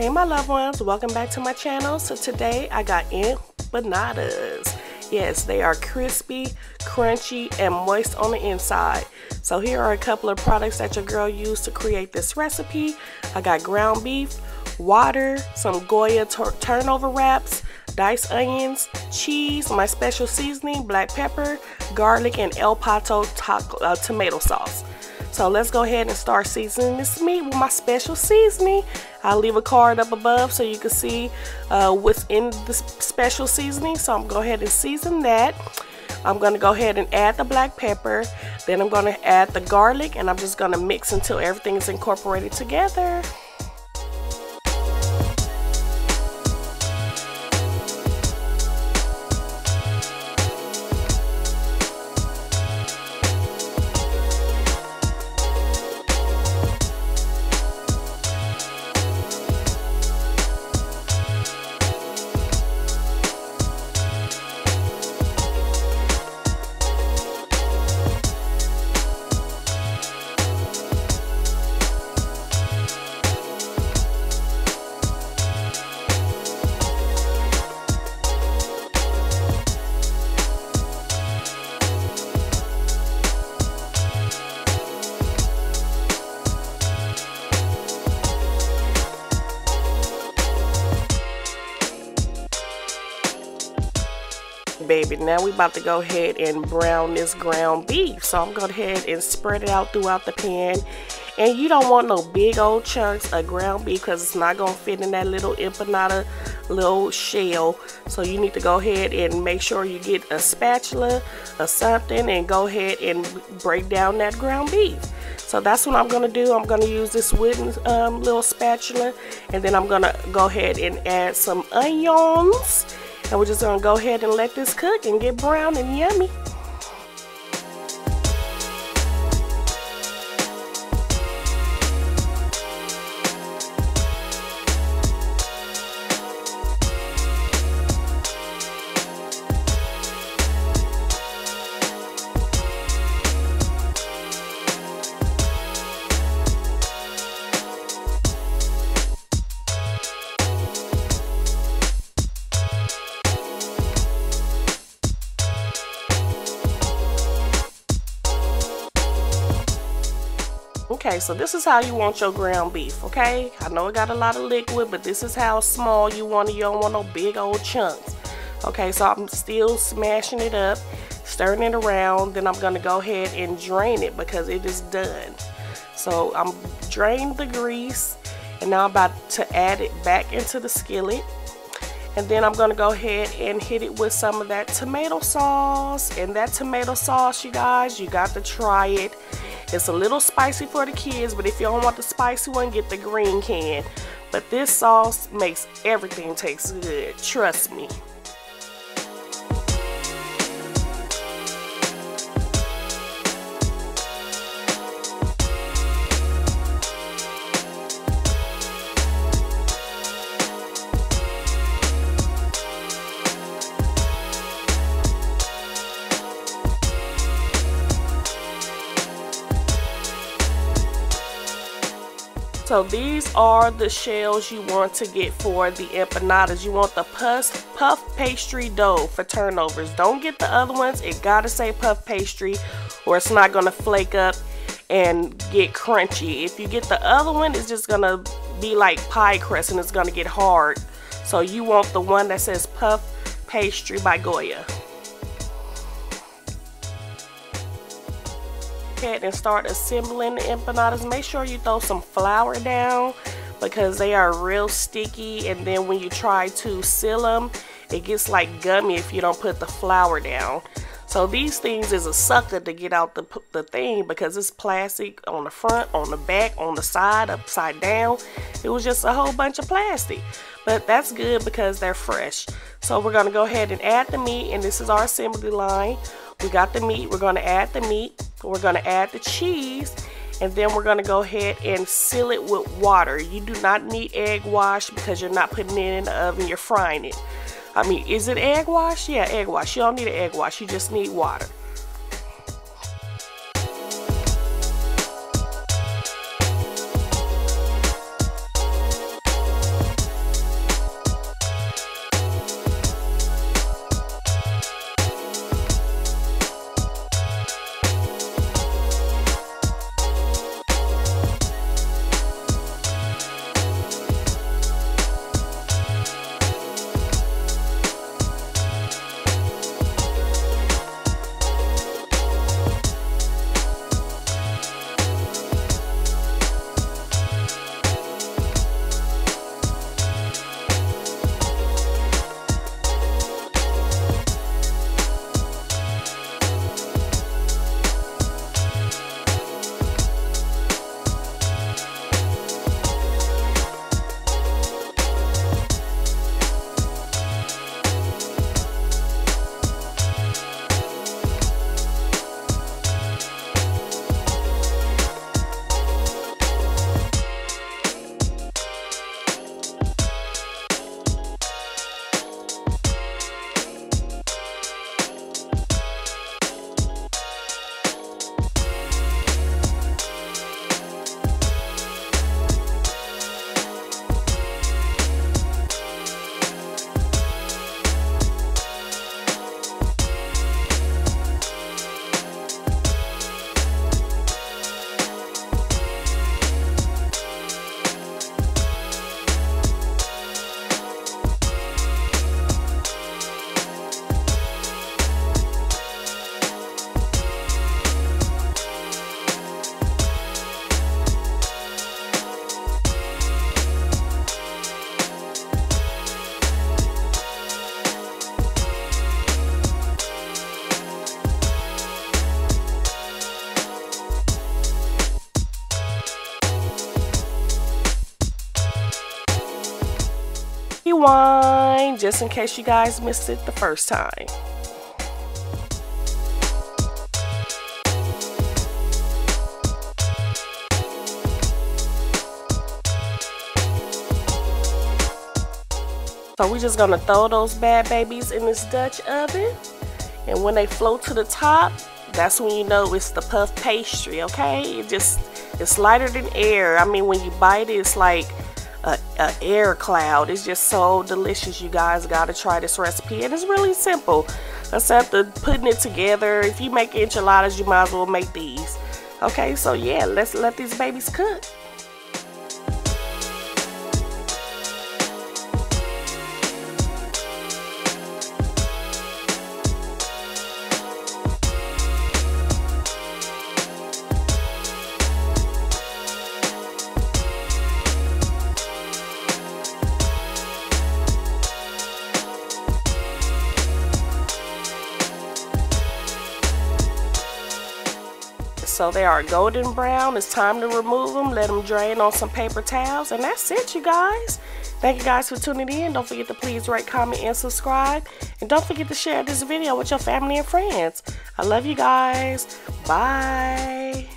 Hey my loved ones, welcome back to my channel. So today I got empanadas. Yes, they are crispy, crunchy, and moist on the inside. So here are a couple of products that your girl used to create this recipe. I got ground beef, water, some Goya turnover wraps, diced onions, cheese, my special seasoning, black pepper, garlic, and El Pato tomato sauce. So let's go ahead and start seasoning this meat with my special seasoning. I'll leave a card up above so you can see what's in the special seasoning. So I'm going to go ahead and season that. I'm going to go ahead and add the black pepper. Then I'm going to add the garlic, and I'm just going to mix until everything is incorporated together. Baby, now we about to go ahead and brown this ground beef. So I'm going ahead and spread it out throughout the pan. And you don't want no big old chunks of ground beef because it's not going to fit in that little empanada little shell. So you need to go ahead and make sure you get a spatula or something and go ahead and break down that ground beef. So that's what I'm going to do. I'm going to use this wooden little spatula, and then I'm going to go ahead and add some onions. And we're just going to go ahead and let this cook and get brown and yummy. Okay, so this is how you want your ground beef, okay? I know it got a lot of liquid, but this is how small you want it. You don't want no big old chunks. Okay, so I'm still smashing it up, stirring it around. Then I'm going to go ahead and drain it because it is done. So I'm draining the grease, and now I'm about to add it back into the skillet. And then I'm going to go ahead and hit it with some of that tomato sauce. And that tomato sauce, you guys, you got to try it. It's a little spicy for the kids, but if you don't want the spicy one, get the green can. But this sauce makes everything taste good. Trust me. So these are the shells you want to get for the empanadas. You want the puff pastry dough for turnovers. Don't get the other ones. It gotta say puff pastry or it's not gonna flake up and get crunchy. If you get the other one, it's just gonna be like pie crust and it's gonna get hard. So you want the one that says puff pastry by Goya. And start assembling the empanadas. Make sure you throw some flour down because they are real sticky, and then when you try to seal them, it gets like gummy if you don't put the flour down. So these things is a sucker to get out the thing because it's plastic on the front, on the back, on the side, upside down. It was just a whole bunch of plastic, but that's good because they're fresh. So we're going to go ahead and add the meat, and this is our assembly line. We got the meat, we're going to add the meat, we're going to add the cheese, and then we're going to go ahead and seal it with water. You do not need egg wash because you're not putting it in the oven, you're frying it. I mean, is it egg wash? Yeah, egg wash. You don't need an egg wash, you just need water. Rewind, just in case you guys missed it the first time. So we're just gonna throw those bad babies in this Dutch oven, and when they float to the top, that's when you know it's the puff pastry. Okay, it's lighter than air. I mean, when you bite it, it's like a air cloud. It's just so delicious. You guys gotta try this recipe, and it's really simple. Except for putting it together. If you make enchiladas, you might as well make these. Okay, so yeah, let's let these babies cook. So they are golden brown. It's time to remove them. Let them drain on some paper towels. And that's it, you guys. Thank you guys for tuning in. Don't forget to please rate, comment, and subscribe. And don't forget to share this video with your family and friends. I love you guys. Bye.